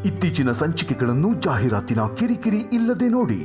ಇತ್ತೀಚಿನ ಸಂಚಿಕೆಗಳನ್ನು ಜಾಹೀರಾತಿನ ಕಿರಿಕಿರಿ ಇಲ್ಲದೆ ನೋಡಿ.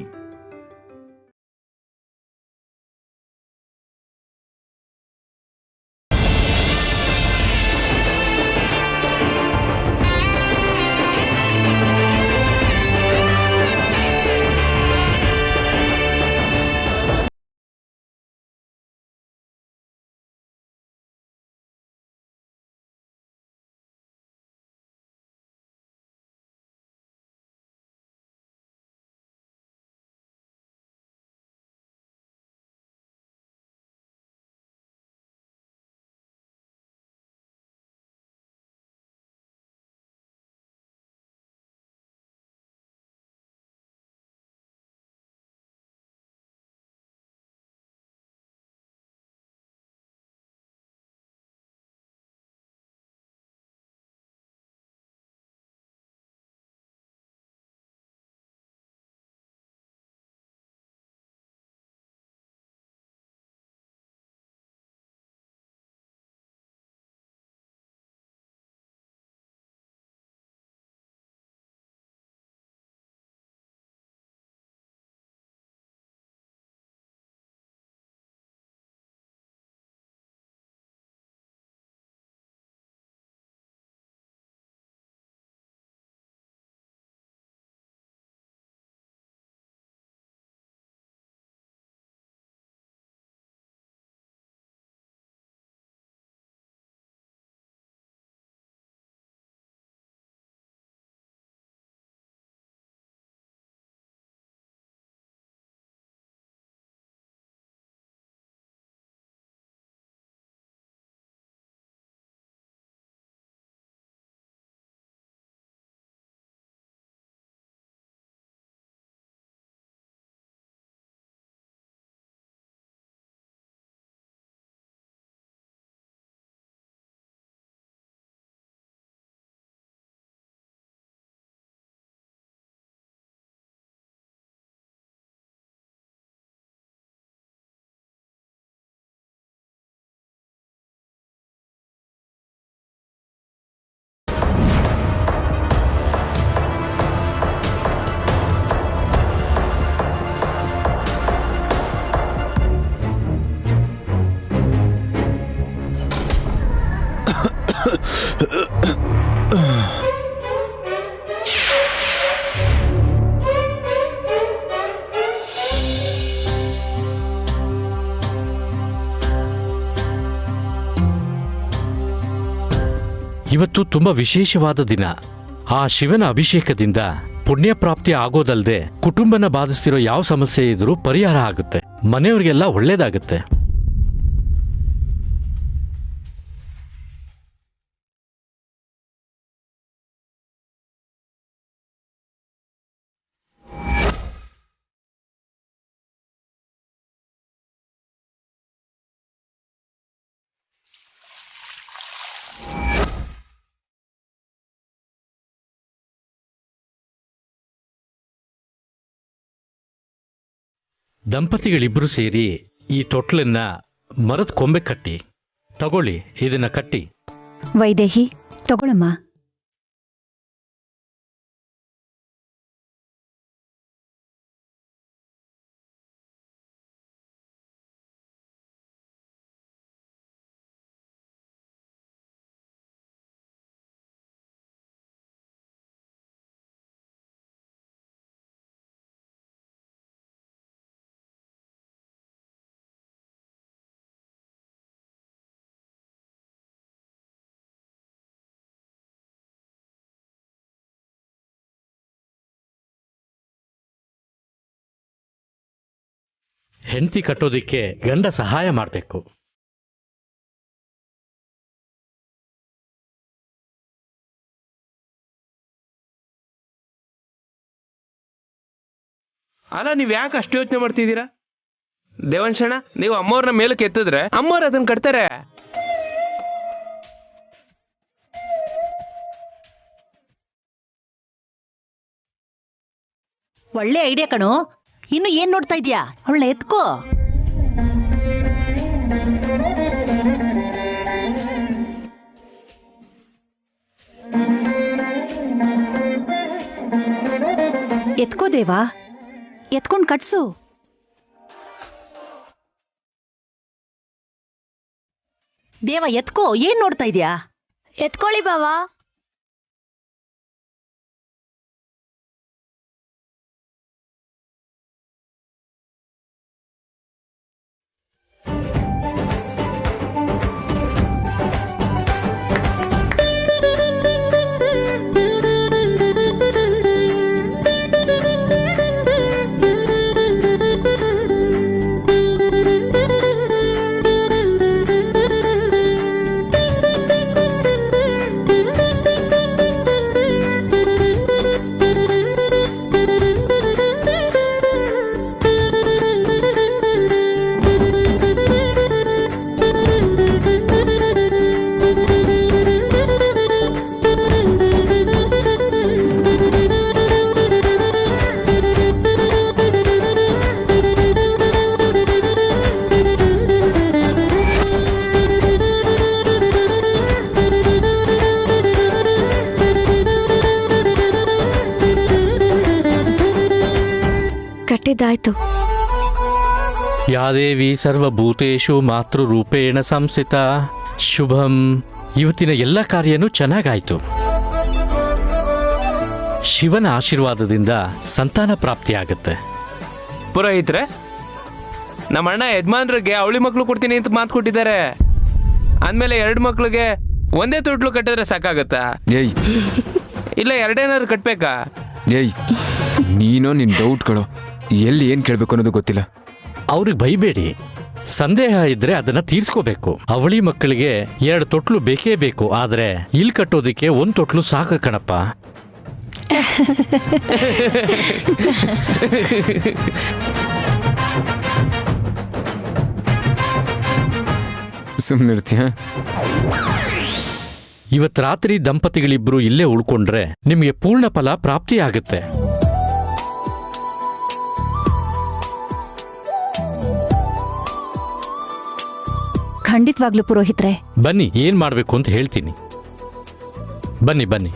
ಇವತ್ತು ತುಂಬಾ ವಿಶೇಷವಾದ ದಿನ. ಆ ಶಿವನ ಅಭಿಷೇಕದಿಂದ ಪುಣ್ಯ ಪ್ರಾಪ್ತಿ ಆಗೋದಲ್ದೆ ಕುಟುಂಬನ ಬಾಧಿಸ್ತಿರೋ ಯಾವ ಸಮಸ್ಯೆ ಇದ್ರೂ ಪರಿಹಾರ ಆಗುತ್ತೆ, ಮನೆಯವರಿಗೆಲ್ಲ ಒಳ್ಳೇದಾಗುತ್ತೆ. ದಂಪತಿಗಳಿಬ್ರು ಸೇರಿ ಈ ತೊಟ್ಲನ್ನ ಮರದ ಕೊಂಬೆ ಕಟ್ಟಿ ತಗೊಳ್ಳಿ, ಇದನ್ನ ಕಟ್ಟಿ. ವೈದೇಹಿ, ತಗೊಳಮ್ಮ. ಹೆಂಡತಿ ಕಟ್ಟೋದಿಕ್ಕೆ ಗಂಡ ಸಹಾಯ ಮಾಡಬೇಕು. ಅಲ್ಲ, ನೀವ್ ಯಾಕೆ ಅಷ್ಟು ಯೋಚನೆ ಮಾಡ್ತಿದ್ದೀರಾ? ದೇವಂಶಣ, ನೀವು ಅಮ್ಮವ್ರನ್ನ ಮೇಲಕ್ಕೆ ಎತ್ತಿದ್ರೆ ಅಮ್ಮವ್ರು ಅದನ್ನ ಕಟ್ತಾರೆ. ಒಳ್ಳೆ ಐಡಿಯಾ ಕಣೋ. ಇನ್ನು ಏನ್ ನೋಡ್ತಾ ಇದೀಯಾ? ಅವಳ ಎತ್ಕೋ. ಎತ್ಕೋ ದೇವಾ, ಎತ್ಕೊಂಡ್ ಕಟ್ಸು. ದೇವ ಎತ್ಕೋ, ಏನ್ ನೋಡ್ತಾ ಇದ್ಯಾ? ಎತ್ಕೊಳ್ಳಿ ಬಾವಾ. ಕಟ್ಟಿದ್ದಾಯ್ತು. ಯಾದೇವಿ ಸರ್ವಭೂತೇಷು ಮಾತೃರೂಪೇಣ ಸಂಸ್ಥಿತ ಶುಭಂ. ಇವತ್ತಿನ ಎಲ್ಲ ಕಾರ್ಯನೂ ಚೆನ್ನಾಗಾಯ್ತು. ಶಿವನ ಆಶೀರ್ವಾದದಿಂದ ಸಂತಾನ ಪ್ರಾಪ್ತಿಯಾಗತ್ತೆ. ಪುರೋಹಿತ್ರೆ, ನಮ್ಮ ಅಣ್ಣ ಯಜಮಾನ್ರಿಗೆ ಅವಳಿ ಮಕ್ಳು ಕೊಡ್ತೀನಿ ಅಂತ ಮಾತು ಕೊಟ್ಟಿದ್ದಾರೆ. ಅಂದಮೇಲೆ 2 ಮಕ್ಳಿಗೆ ಒಂದೇ ತೊಟ್ಲು ಕಟ್ಟಿದ್ರೆ ಸಾಕಾಗತ್ತಾ? ಏಯ್ ಇಲ್ಲ ಎರಡೇನಾದ್ರು ಕಟ್ಬೇಕಾ? ಏಯ್ ನೀನೋ ನಿನ್ ಡೌಟ್ಗಳು ಎಲ್ಲಿ ಏನ್ ಕೇಳ್ಬೇಕು ಅನ್ನೋದು ಗೊತ್ತಿಲ್ಲ. ಅವ್ರಿಗೆ ಬೈಬೇಡಿ. ಸಂದೇಹ ಇದ್ರೆ ಅದನ್ನ ತೀರ್ಸ್ಕೋಬೇಕು. ಅವಳಿ ಮಕ್ಕಳಿಗೆ 2 ತೊಟ್ಲು ಬೇಕೇ ಬೇಕು. ಆದ್ರೆ ಇಲ್ಲಿ ಕಟ್ಟೋದಿಕ್ಕೆ 1 ತೊಟ್ಲು ಸಾಕು ಕಣಪ್ಪ. ಸುಮ್ಮನಿರ್ತೀಯ? ಇವತ್ ರಾತ್ರಿ ದಂಪತಿಗಳಿಬ್ರು ಇಲ್ಲೇ ಉಳ್ಕೊಂಡ್ರೆ ನಿಮಗೆ ಪೂರ್ಣ ಫಲ ಪ್ರಾಪ್ತಿಯಾಗುತ್ತೆ. ಖಂಡಿತವಾಗ್ಲು ಪುರೋಹಿತ್ರೆ. ಬನ್ನಿ, ಏನ್ ಮಾಡ್ಬೇಕು ಅಂತ ಹೇಳ್ತೀನಿ. ಬನ್ನಿ ಬನ್ನಿ.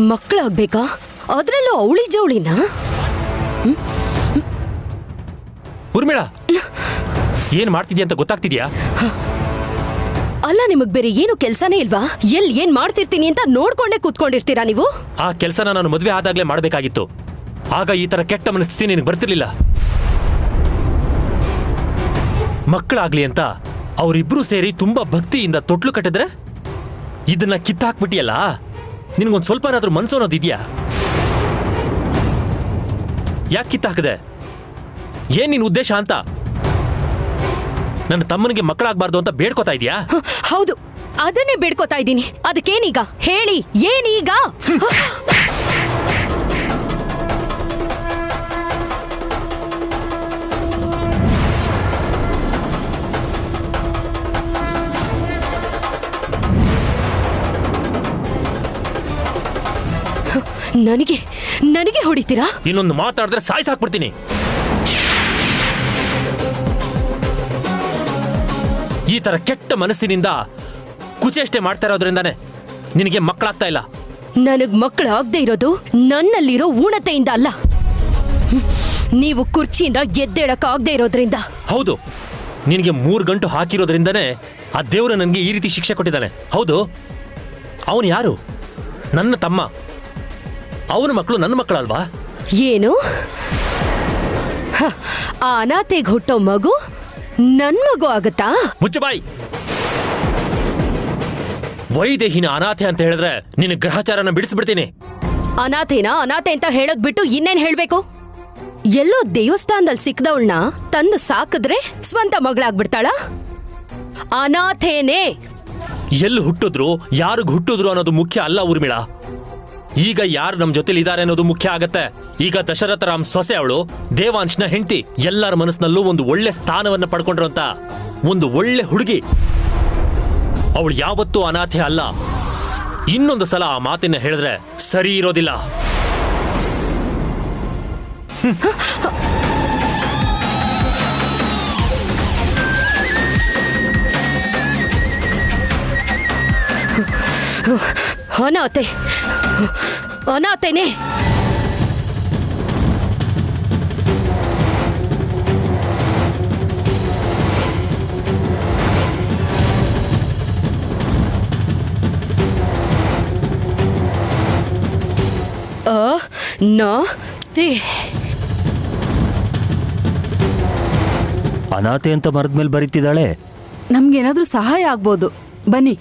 ಮಕ್ಕಳಾಗ್ಬೇಕಾ? ಅದ್ರಲ್ಲೂ ಅವಳಿ ಜವಳಿನ? ಊರ್ಮಿಳಾ, ಏನ್ ಮಾಡ್ತಿದ್ಯಾ ಅಂತ ಗೊತ್ತಾಗ್ತಿದ್ಯಾ? ಅಲ್ಲ, ನಿಮಗ್ ಬೇರೆ ಏನು ಕೆಲ್ಸನೇ ಇಲ್ವಾ? ಏನ್ ಮಾಡ್ತಿರ್ತೀನಿ ಅಂತ ನೋಡ್ಕೊಂಡೇ ಕೂತ್ಕೊಂಡಿರ್ತೀರಾ ನೀವು? ಆ ಕೆಲ್ಸನ ನಾನು ಮದ್ವೆ ಆದಾಗ್ಲೇ ಮಾಡ್ಬೇಕಾಗಿತ್ತು. ಆಗ ಈ ತರ ಕೆಟ್ಟ ಮನಸ್ಥಿತಿ ನಿನಗೆ ಬರ್ತಿರ್ಲಿಲ್ಲ. ಮಕ್ಕಳಾಗ್ಲಿ ಅಂತ ಅವರಿಬ್ರು ಸೇರಿ ತುಂಬಾ ಭಕ್ತಿಯಿಂದ ತೊಟ್ಲು ಕಟ್ಟಿದ್ರೆ ಇದನ್ನ ಕಿತ್ತಾಕ್ಬಿಟ್ಟಿಯಲ್ಲ. ನಿನ್ಗೊಂದ್ ಸ್ವಲ್ಪನಾದ್ರೂ ಮನ್ಸು ಅನ್ನೋದಿದ್ಯಾ? ಯಾಕೆ ಕಿತ್ತಾಕದೆ? ಏನ್ ನಿನ್ ಉದ್ದೇಶ ಅಂತ? ನನ್ನ ತಮ್ಮನಿಗೆ ಮಕ್ಕಳಾಗಬಾರ್ದು ಅಂತ ಬೇಡ್ಕೋತಾ ಇದೀಯಾ? ಹೌದು, ಅದನ್ನೇ ಬೇಡ್ಕೋತಾ ಇದ್ದೀನಿ. ಅದಕ್ಕೇನೀಗ ಹೇಳಿ, ಏನೀಗ? ನನಗೆ ಹೊಡಿತೀರಾ? ಇನ್ನೊಂದು ಮಾತಾಡಿದ್ರೆ ಸಾಯ್ಸಾಕ್ಬಿಡ್ತೀನಿ. ಈ ತರ ಕೆಟ್ಟ ಮನಸ್ಸಿನಿಂದ ಕುಚೇಷ್ಟೆ ಮಾಡ್ತಾ ಇರೋದ್ರಿಂದಾನೆ ನಿನಗೆ ಮಕ್ಕಳಾಗ್ತಾ ಇಲ್ಲ. ನನಗ್ ಮಕ್ಕಳಾಗದೆ ಇರೋದು ನನ್ನಲ್ಲಿರೋ ಊನತೆಯಿಂದ ಅಲ್ಲ, ನೀವು ಕುರ್ಚಿಯಿಂದ ಎದ್ದೇಳಕ್ಕಾಗದೆ ಇರೋದ್ರಿಂದ. ಹೌದು, ನಿನಗೆ 3 ಗಂಟು ಹಾಕಿರೋದ್ರಿಂದನೇ ಆ ದೇವರು ನನಗೆ ಈ ರೀತಿ ಶಿಕ್ಷೆ ಕೊಟ್ಟಿದ್ದಾನೆ. ಹೌದು, ಅವನು ಯಾರು? ನನ್ನ ತಮ್ಮ. ಅವನ ಮಕ್ಕಳು ನನ್ನ ಮಕ್ಕಳಲ್ವಾ? ಏನು? ಆ ಅನಾಥೆಗೆ ಹುಟ್ಟೋ ಮಗು ನನ್ ಮಗು ಆಗತ್ತಾ? ಮುಚ್ಚಬಾಯಿ. ವೈದೇಹಿನ ಅನಾಥೆ ಅಂತ ಹೇಳಿದ್ರೆ ನಿನ್ನ ಗ್ರಹಚಾರನ ಬಿಡಿಸ್ಬಿಡ್ತೀನಿ. ಅನಾಥೆ ಅಂತ ಹೇಳೋದ್ ಬಿಟ್ಟು ಇನ್ನೇನ್ ಹೇಳ್ಬೇಕು? ಎಲ್ಲೋ ದೇವಸ್ಥಾನದಲ್ಲಿ ಸಿಕ್ಕದವಳನ್ನ ತಂದು ಸಾಕಿದ್ರೆ ಸ್ವಂತ ಮಗಳಾಗ್ಬಿಡ್ತಾಳ? ಅನಾಥೇನೆ. ಎಲ್ಲಿ ಹುಟ್ಟಿದ್ರು, ಯಾರಿಗ್ ಹುಟ್ಟಿದ್ರು ಅನ್ನೋದು ಮುಖ್ಯ ಅಲ್ಲ ಊರ್ಮಿಳಾ. ಈಗ ಯಾರು ನಮ್ ಜೊತೆಲಿ ಇದ್ದಾರೆ ಅನ್ನೋದು ಮುಖ್ಯ ಆಗತ್ತೆ. ಈಗ ದಶರಥ ರಾಮ್ ಸೊಸೆ ಅವಳು, ದೇವಾಂಶನ ಹೆಂಡತಿ, ಎಲ್ಲರ ಮನಸ್ಸಿನಲ್ಲೂ ಒಂದು ಒಳ್ಳೆ ಸ್ಥಾನವನ್ನ ಪಡ್ಕೊಂಡ್ರಂತ ಒಂದು ಒಳ್ಳೆ ಹುಡುಗಿ. ಅವಳು ಯಾವತ್ತೂ ಅನಾಥೆ ಅಲ್ಲ. ಇನ್ನೊಂದು ಸಲ ಆ ಮಾತನ್ನ ಹೇಳಿದ್ರೆ ಸರಿ ಇರೋದಿಲ್ಲ. ಅನಾಥೆನೆ. ಅನಾಥೆ ಅಂತ ಮರದ ಮೇಲೆ ಬರೀತಿದ್ದಾಳೆ. ನಮ್ಗೇನಾದ್ರೂ ಸಹಾಯ ಆಗ್ಬೋದು, ಬನ್ನಿ.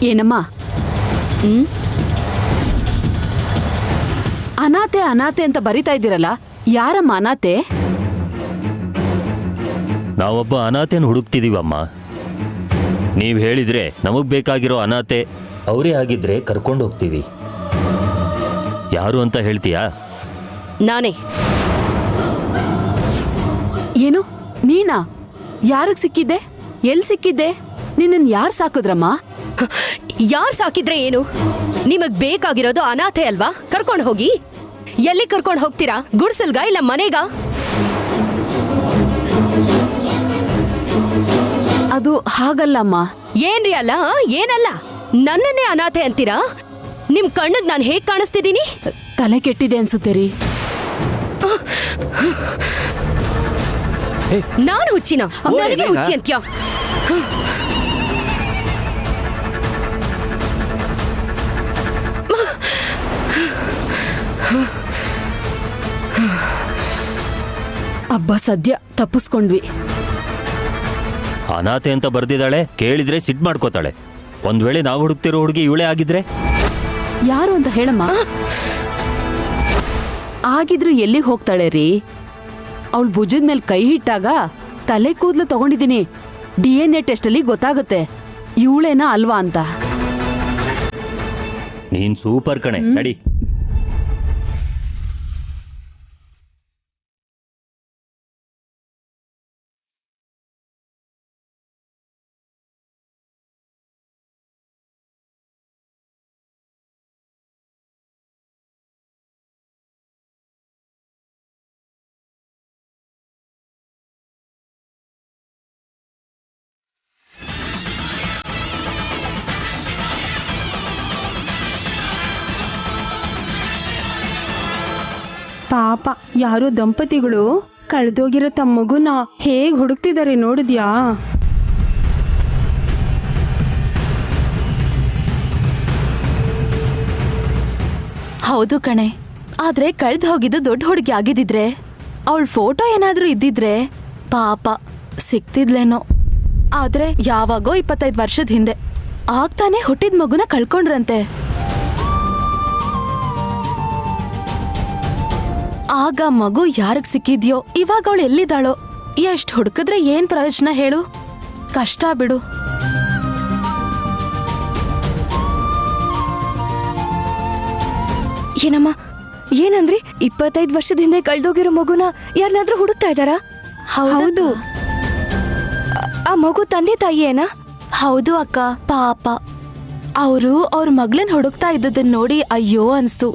ಏನಮ್ಮ? ಅನಾಥೆ ಅಂತ ಬರಿತಾ ಇದ್ದೀರಲ್ಲ, ಯಾರಮ್ಮ ಅನಾಥೆ? ನಾವೊಬ್ಬ ಅನಾಥೆಯನ್ನು ಹುಡುಕ್ತಿದೀವಮ್ಮ. ನೀವು ಹೇಳಿದ್ರೆ ನಮಗ್ ಬೇಕಾಗಿರೋ ಅನಾಥೆ ಅವರೇ ಆಗಿದ್ರೆ ಕರ್ಕೊಂಡು ಹೋಗ್ತೀವಿ. ಯಾರು ಅಂತ ಹೇಳ್ತೀಯಾ? ನಾನೇ. ಏನು? ನೀನಾ? ಯಾರಿಗ್ ಸಿಕ್ಕಿದ್ದೆ? ಎಲ್ ಸಿಕ್ಕಿದ್ದೆ? ನಿನ್ನನ್ ಯಾರು ಸಾಕಿದ್ರಮ್ಮ? ಯಾರ್ ಸಾಕಿದ್ರೆ ಏನು? ನಿಮಗ್ ಬೇಕಾಗಿರೋದು ಅನಾಥೆ ಅಲ್ವಾ? ಕರ್ಕೊಂಡು ಹೋಗಿ. ಎಲ್ಲಿ ಕರ್ಕೊಂಡು ಹೋಗ್ತೀರಾ? ಗುಡ್ಸಲ್ಗ ಇಲ್ಲ ಮನೆಗ? ಅದು ಹಾಗಲ್ಲಮ್ಮ. ಏನ್ರಿ ಅಲ್ಲ? ಏನಲ್ಲ, ನನ್ನನ್ನೇ ಅನಾಥೆ ಅಂತೀರಾ? ನಿಮ್ ಕಣ್ಣಿಗೆ ನಾನು ಹೇಗ್ ಕಾಣಿಸ್ತಿದ್ದೀನಿ? ತಲೆ ಕೆಟ್ಟಿದೆ ಅನ್ಸುತ್ತೆ ರೀ. ನಾನು ಹುಚ್ಚಿನ? ನನಗೆ ಹುಚ್ಚಿ ಅಂತ್ಯ? ಅಬ್ಬಾ, ಸದ್ಯ ತಪ್ಪಿಸ್ಕೊಂಡ್ವಿ. ಅನಾಥೆ ಅಂತ ಬರ್ದಿದ್ದಾಳೆ, ಕೇಳಿದ್ರೆ ಸಿಟ್ ಮಾಡ್ಕೋತಾಳೆ. ಒಂದ್ ವೇಳೆ ನಾವು ಹುಡುಕ್ತಿರೋ ಹುಡುಗಿ ಇವಳೇ ಆಗಿದ್ರೆ? ಯಾರು ಅಂತ ಹೇಳಮ್ಮ. ಆಗಿದ್ರು ಎಲ್ಲಿಗೆ ಹೋಗ್ತಾಳೆ ರೀ? ಅವಳು ಭುಜದ ಮೇಲೆ ಕೈ ಇಟ್ಟಾಗ ತಲೆ ಕೂದಲು ತಗೊಂಡಿದ್ದೀನಿ. DNA ಟೆಸ್ಟ್ ಅಲ್ಲಿ ಗೊತ್ತಾಗುತ್ತೆ ಇವಳೇನಾ ಅಲ್ವಾ ಅಂತ. ನೀನ್ ಸೂಪರ್ ಕಣೆ, ನಡಿ. ಪಾಪ ಯಾರೋ ದಂಪತಿಗಳು ಕಳೆದೋಗಿರೋ ತಮ್ಮ ಮಗುನ ಹೇಗ್ ಹುಡುಕ್ತಿದ್ದಾರೆ ನೋಡಿದ್ಯಾ? ಹೌದು ಕಣೆ, ಆದ್ರೆ ಕಳ್ದು ಹೋಗಿದ್ದು ದೊಡ್ಡ ಹುಡುಗಿ ಆಗಿದ್ದಿದ್ರೆ ಅವಳ ಫೋಟೋ ಏನಾದ್ರೂ ಇದ್ದಿದ್ರೆ ಪಾಪ ಸಿಕ್ತಿದ್ಲೇನೋ. ಆದ್ರೆ ಯಾವಾಗೋ 25 ವರ್ಷದ ಹಿಂದೆ ಆಗ್ತಾನೆ ಹುಟ್ಟಿದ ಮಗುನ ಕಳ್ಕೊಂಡ್ರಂತೆ. ಆಗ ಮಗು ಯಾರಿಗ್ ಸಿಕ್ಕಿದ್ಯೋ, ಇವಾಗ ಅವಳು ಎಲ್ಲಿದ್ದಾಳೋ? ಎಷ್ಟ್ ಹುಡುಕಿದ್ರೆ ಏನ್ ಪ್ರಯೋಜನ ಹೇಳು? ಕಷ್ಟ ಬಿಡು. ಏನಮ್ಮ, ಏನಂದ್ರಿ? 25 ವರ್ಷದ ಹಿಂದೆ ಕಳ್ದೋಗಿರೋ ಮಗುನ ಯಾರನ್ನಾದ್ರೂ ಹುಡುಕ್ತಾ ಇದ್ದಾರಾ? ಹೌದು. ಆ ಮಗು ತಂದೆ ತಾಯಿ ಏನಾ? ಹೌದು ಅಕ್ಕ, ಪಾಪ ಅವರು ಅವ್ರ ಮಗಳನ್ನ ಹುಡುಕ್ತಾ ಇದ್ದದನ್ನ ನೋಡಿ ಅಯ್ಯೋ ಅನ್ಸ್ತು.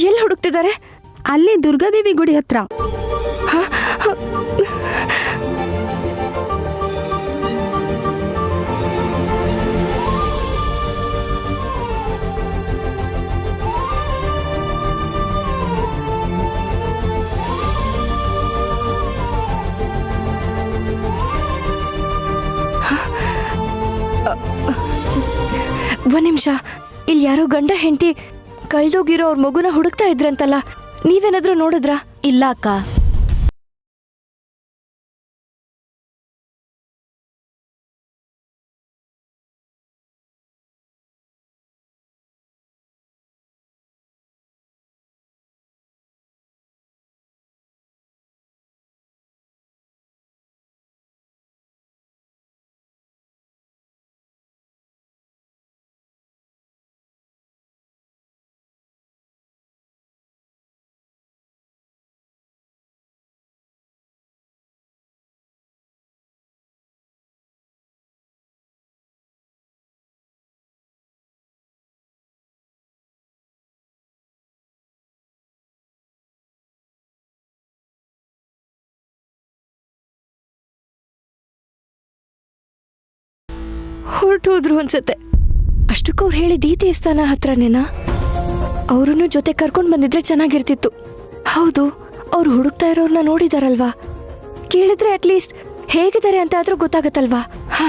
ಎಲ್ಲಿ ಹುಡುಕ್ತಿದ್ದಾರೆ? ಅಲ್ಲಿ ದುರ್ಗಾದೇವಿ ಗುಡಿ ಹತ್ರ. ಒಂದ್ ನಿಮಿಷ, ಇಲ್ಲಿ ಯಾರೋ ಗಂಡ ಹೆಂಡತಿ ಕಳ್ದೋಗಿರೋ ಅವ್ರ ಮಗುನ ಹುಡುಕ್ತಾ ಇದ್ರಂತಲ್ಲ, ನೀವೇನಾದ್ರೂ ನೋಡಿದ್ರಾ? ಇಲ್ಲ ಅಕ್ಕ. ಹೊರಟೋದ್ರು ಅನ್ಸತ್ತೆ. ಅಷ್ಟಕ್ಕೂ ಅವ್ರು ಹೇಳಿದ ಈ ದೇವಸ್ಥಾನ ಹತ್ರನೇನಾ? ಅವ್ರನ್ನು ಜೊತೆ ಕರ್ಕೊಂಡು ಬಂದಿದ್ರೆ ಚೆನ್ನಾಗಿರ್ತಿತ್ತು. ಹೌದು, ಅವ್ರು ಹುಡುಕ್ತಾ ಇರೋರ್ನ ನೋಡಿದಾರಲ್ವಾ? ಕೇಳಿದ್ರೆ ಅಟ್ಲೀಸ್ಟ್ ಹೇಗಿದ್ದಾರೆ ಅಂತ ಆದ್ರೂ ಗೊತ್ತಾಗತ್ತಲ್ವಾ? ಹಾ,